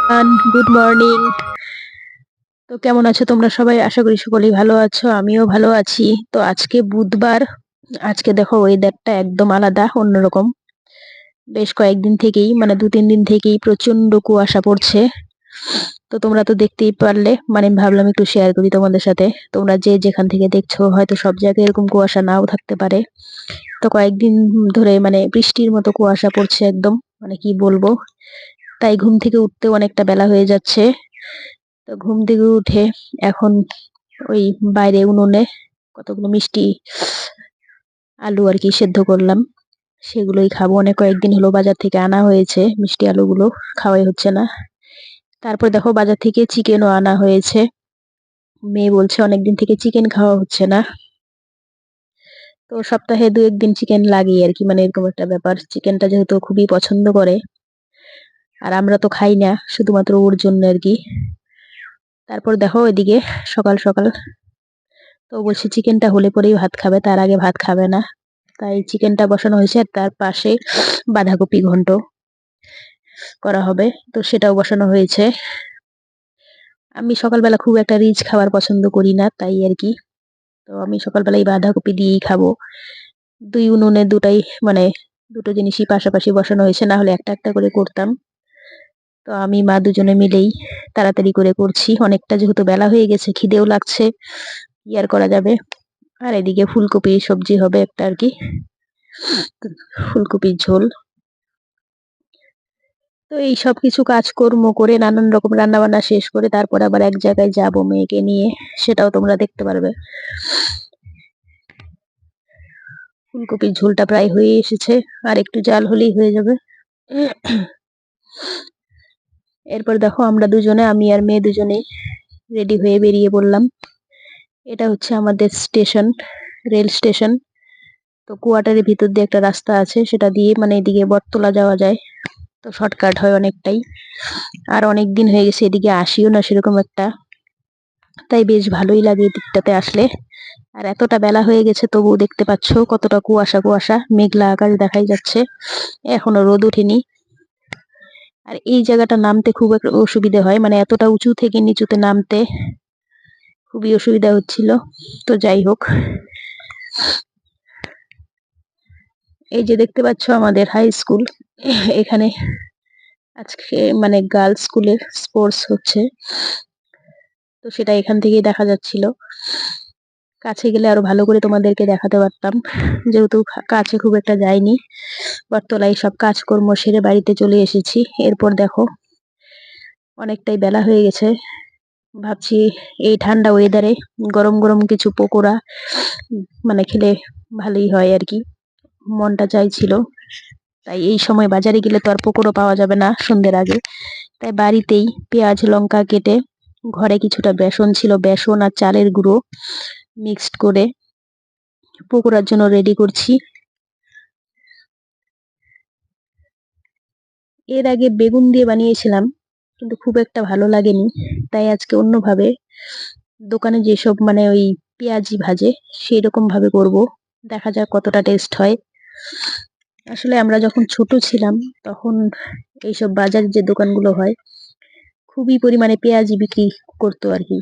Good morning. তো কেমন আছো তোমরা সবাই? আশা করি সকলেই ভালো আছো, আমিও ভালো আছি। তো আজকে বুধবার। আজকে দেখো ওয়েদারটা একদম আলাদা, অন্যরকম। বেশ কয়েকদিন থেকেই, মানে 2-3 দিন থেকেই প্রচন্ড কুয়াশা পড়ছে। তো তোমরা তো দেখতেই পারলে, মানে ভাবলাম একটু শেয়ার করি তোমাদের সাথে। তোমরা যে যেখান থেকে দেখছো, হয়তো সব জায়গায় এরকম কুয়াশা নাও থাকতে পারে। তো কয়েকদিন ধরে মানে বৃষ্টির মতো কুয়াশা পড়ছে একদম, মানে কি বলবো। তাই ঘুম থেকে উঠতেও অনেকটা বেলা হয়ে যাচ্ছে। তো ঘুম থেকে উঠে এখন ওই বাইরে উনুনে কতগুলো মিষ্টি আলু আর কি সেদ্ধ করলাম। সেগুলোই খাবো। অনেক কয়েকদিন হলো বাজার থেকে আনা হয়েছে মিষ্টি আলুগুলো, খাওয়াই হচ্ছে না। তারপর দেখো বাজার থেকে চিকেনও আনা হয়েছে। মেয়ে বলছে অনেকদিন থেকে চিকেন খাওয়া হচ্ছে না। তো সপ্তাহে 2-1 দিন চিকেন লাগেই আর কি, মানে এরকম একটা ব্যাপার। চিকেনটা যেহেতু খুবই পছন্দ করে, আর আমরা তো খাই না, শুধুমাত্র ওর জন্য আর কি। তারপর দেখো এদিকে সকাল সকাল তো বলছি চিকেনটা হলে পরেই ভাত খাবে, তার আগে ভাত খাবে না। তাই চিকেনটা বসানো হয়েছে, আর তার পাশে বাঁধাকপি ঘন্ট করা হবে, তো সেটাও বসানো হয়েছে। আমি সকালবেলা খুব একটা রিচ খাবার পছন্দ করি না, তাই আর কি। তো আমি সকালবেলা এই বাঁধাকপি দিয়েই খাবো। দুই উনুনে দুটাই, মানে দুটো জিনিসই পাশাপাশি বসানো হয়েছে, না হলে একটা একটা করে করতাম। তো আমি মা দুজনে মিলেই তাড়াতাড়ি করে করছি, অনেকটা যেহেতু বেলা হয়ে গেছে, খিদেও লাগছে, কি আর করা যাবে। আর এদিকে ফুলকপি সবজি হবে একটা আর কি, ফুলকপির ঝোল। তো এই সব কিছু কাজকর্ম করে নানান রকম রান্না বান্না শেষ করে তারপর আবার এক জায়গায় যাব মেয়েকে নিয়ে, সেটাও তোমরা দেখতে পারবে। ফুলকপির ঝোলটা প্রায় হয়ে এসেছে, আর একটু জাল হলেই হয়ে যাবে। এরপর দেখো আমরা দুজনে, আমি আর মেয়ে দুজনেই রেডি হয়ে বেরিয়ে পড়লাম। এটা হচ্ছে আমাদের স্টেশন, রেল স্টেশন। তো কোয়ার্টারের ভিতর দিয়ে একটা রাস্তা আছে, সেটা দিয়ে মানে এদিকে বটতলা যাওয়া যায়। তো শর্টকাট হয় অনেকটাই। আর অনেক দিন হয়ে গেছে এদিকে আসিও না সেরকম একটা, তাই বেশ ভালোই লাগে এদিকটাতে আসলে। আর এতটা বেলা হয়ে গেছে তবুও দেখতে পাচ্ছ কতটা কুয়াশা কুয়াশা, মেঘলা আকাশ দেখাই যাচ্ছে, এখনো রোদ ওঠেনি। আর এই জায়গাটা নামতে খুব একটা অসুবিধা হয়, মানে এতটা উঁচু থেকে নিচুতে নামতে খুবই অসুবিধা হচ্ছিল। তো যাই হোক, এই যে দেখতে পাচ্ছ আমাদের হাই স্কুল। এখানে আজকে মানে গার্লস স্কুলের স্পোর্টস হচ্ছে, তো সেটা এখান থেকেই দেখা যাচ্ছিল। কাছে গেলে আরো ভালো করে তোমাদেরকে দেখাতে পারতাম, যেহেতু কাছে খুব একটা যাইনি। বটতলায় সব কাজকর্ম সেরে বাড়িতে চলে এসেছি। এরপর দেখো অনেকটাই বেলা হয়ে গেছে, ভাবছি এই ঠান্ডা ওয়েদারে গরম গরম কিছু পকোড়া মানে খেলে ভালোই হয় আর কি, মনটা চাইছিল। তাই এই সময় বাজারে গেলে তো আর পকোড়া পাওয়া যাবে না সন্ধ্যের আগে। তাই বাড়িতেই পেঁয়াজ লঙ্কা কেটে, ঘরে কিছুটা বেসন ছিল, বেসন আর চালের গুঁড়ো মিক্সড করে পকোড়ার জন্য রেডি করছি। এর আগে বেগুন দিয়ে বানিয়েছিলাম, কিন্তু খুব একটা ভালো লাগেনি। তাই আজকে অন্যভাবে, দোকানে যেসব মানে ওই পেঁয়াজি ভাজে সেই রকম ভাবে করব, দেখা যাক কতটা টেস্ট হয়। আসলে আমরা যখন ছোট ছিলাম তখন এইসব বাজারে যে দোকানগুলো হয় খুবই পরিমাণে পেঁয়াজি বিক্রি করতো আর কি।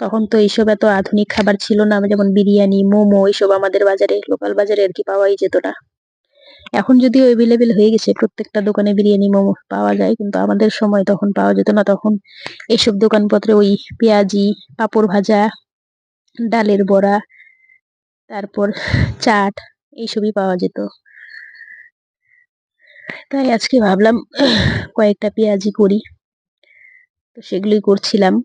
তখন তো এইসব এত আধুনিক খাবার ছিল না, যেমন বিরিয়ানি মোমো এইসব আমাদের বাজারে, লোকাল বাজারে আর কি পাওয়াই যেত না। এখন যদিও এভেলেবেল হয়ে গেছে, প্রত্যেকটা দোকানে বিরিয়ানি মোমো পাওয়া যায়, কিন্তু আমাদের সময় তখন পাওয়া যেত না। তখন এইসব দোকানপত্রে ওই পেঁয়াজি, পাঁপড় ভাজা, ডালের বড়া, তারপর চাট, এইসবই পাওয়া যেত। তাই আজকে ভাবলাম কয়েকটা পেঁয়াজি করি, তো সেগুলোই করছিলাম।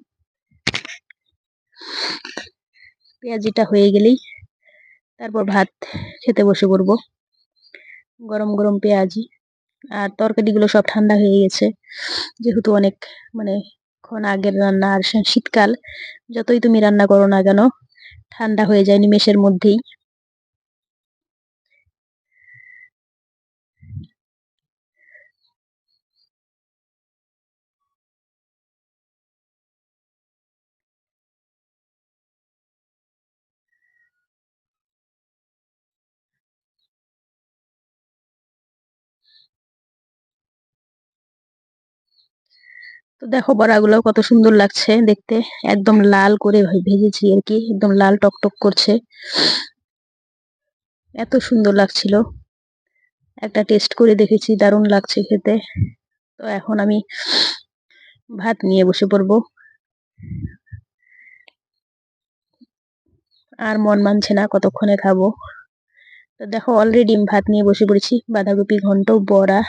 পেঁয়াজিটা হয়ে গেলেই তারপর ভাত খেতে বসে পড়বো, গরম গরম পেঁয়াজি। আর তরকারিগুলো সব ঠান্ডা হয়ে গেছে, যেহেতু অনেক মানে ক্ষণ আগের রান্না। আর শীতকাল, যতই তুমি রান্না করো না কেন ঠান্ডা হয়ে যায় নিমেষের মধ্যেই। তো তো দেখো বড়াগুলো কত সুন্দর লাগছে দেখতে, একদম লাল করে ভেজেছি আর কি, একদম লাল টকটক করছে, এত সুন্দর লাগছিল। একটা টেস্ট করে দেখেছি, দারুণ লাগছে খেতে। তো এখন আমি ভাত নিয়ে বসে পড়বো, আর মন মানছে না কতক্ষণে খাবো। তো দেখো অলরেডি ভাত নিয়ে বসে পড়েছি, বাঁধাকপি ঘন্ট, বড়া,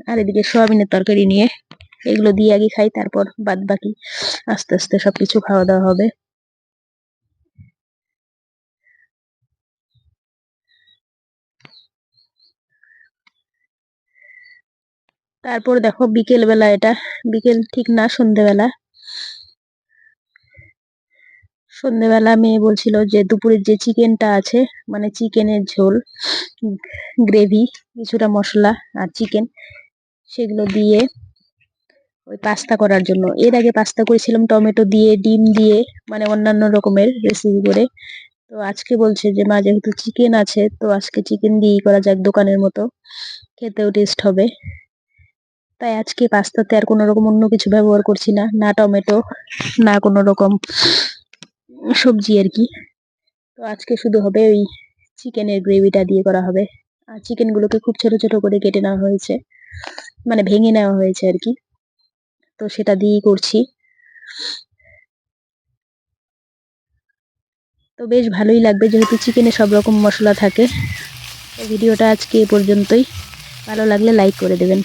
আর এদিকে সোয়াবিনের তরকারি নিয়ে। এগুলো দিয়ে আগে খাই, তারপর বাদ বাকি আস্তে আস্তে সবকিছু খাওয়া দাওয়া হবে। তারপর দেখো বিকেল বেলা, এটা বিকেল ঠিক না, সন্ধেবেলা। সন্ধেবেলা মেয়ে বলছিল যে দুপুরের যে চিকেনটা আছে, মানে চিকেনের ঝোল, গ্রেভি, কিছুটা মশলা আর চিকেন, সেগুলো দিয়ে ওই পাস্তা করার জন্য। এর আগে পাস্তা করেছিলাম টমেটো দিয়ে, ডিম দিয়ে, মানে অন্যান্য রকমের রেসিপি করে। তো আজকে বলছে যে মা যেহেতু চিকেন আছে, তো আজকে চিকেন দিয়েই করা যাক, দোকানের মতো, খেতেও টেস্ট হবে। তাই আজকে পাস্তাতে আর কোনো রকম অন্য কিছু ব্যবহার করছি না, না টমেটো, না কোনো রকম সবজি আর কি। তো আজকে শুধু হবে ওই চিকেনের গ্রেভিটা দিয়ে করা হবে। আর চিকেন গুলোকে খুব ছোট ছোট করে কেটে নেওয়া হয়েছে, মানে ভেঙে নেওয়া হয়েছে আর কি। তো সেটা দিয়েই করছি। তো বেশ ভালোই লাগবে, যেহেতু চিকেনে সব রকম মশলা থাকে। তো ভিডিওটা আজকে এ পর্যন্তই, ভালো লাগলে লাইক করে দেবেন।